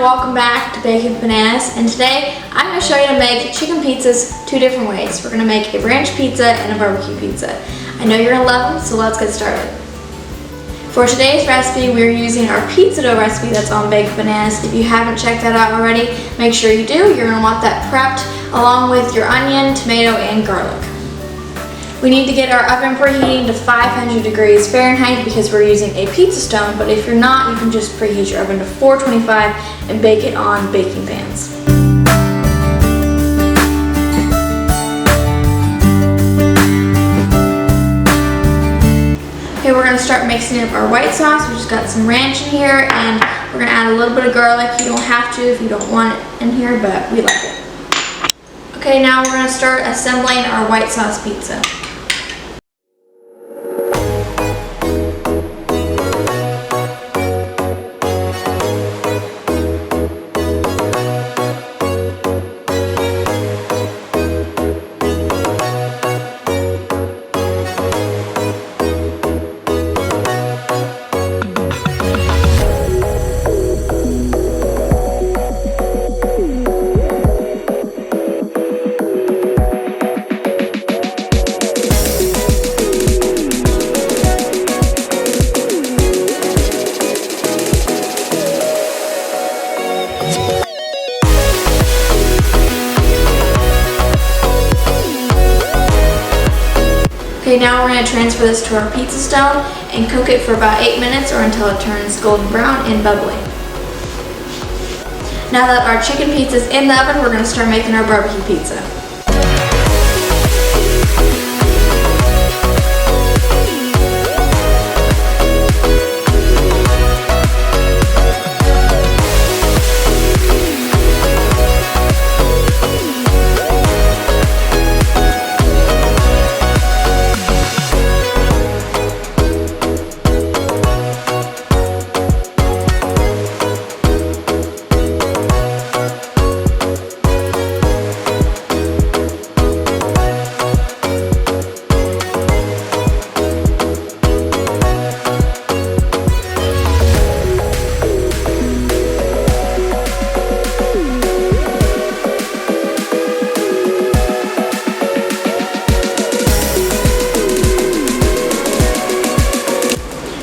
everyone, welcome back to Bacon Bananas, and today I'm going to show you how to make chicken pizzas two different ways. We're going to make a ranch pizza and a barbecue pizza. I know you're going to love them, so let's get started. For today's recipe, we're using our pizza dough recipe that's on Bacon Bananas. If you haven't checked that out already, make sure you do. You're going to want that prepped along with your onion, tomato, and garlic. We need to get our oven preheating to 500 degrees Fahrenheit because we're using a pizza stone, but if you're not, you can just preheat your oven to 425 and bake it on baking pans. Okay, we're going to start mixing up our white sauce. We just got some ranch in here, and we're going to add a little bit of garlic. You don't have to if you don't want it in here, but we like it. Okay, now we're going to start assembling our white sauce pizza. Okay, now we're going to transfer this to our pizza stone and cook it for about 8 minutes or until it turns golden brown and bubbly. Now that our chicken pizza is in the oven, we're going to start making our barbecue pizza.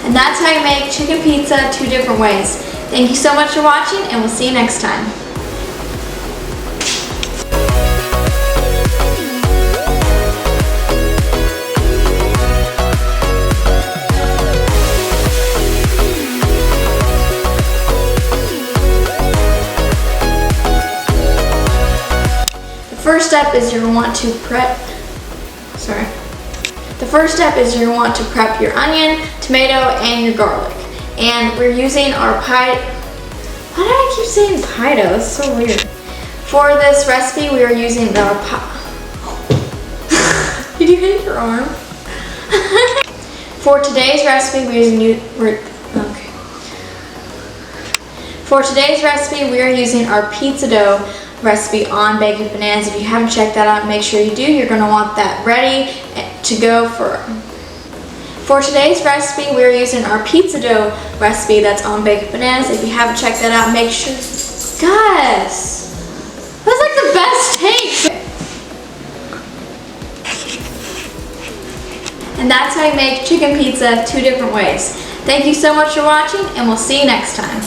And that's how you make chicken pizza two different ways. Thank you so much for watching, and we'll see you next time. The first step is you're going to want to prep your onion, tomato, and your garlic. And we're using our why do I keep saying pie dough? That's so weird. For this recipe, we are using our Did you hit your arm? For today's recipe, we are using our pizza dough recipe on Bacon Bananas. If you haven't checked that out, make sure you do. You're going to want that ready to go for today's recipe. We're using our pizza dough recipe that's on Bacon Bananas. If you haven't checked that out, make sure. Guys, that's like the best take. And that's how you make chicken pizza two different ways. Thank you so much for watching, and we'll see you next time.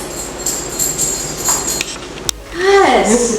Guys.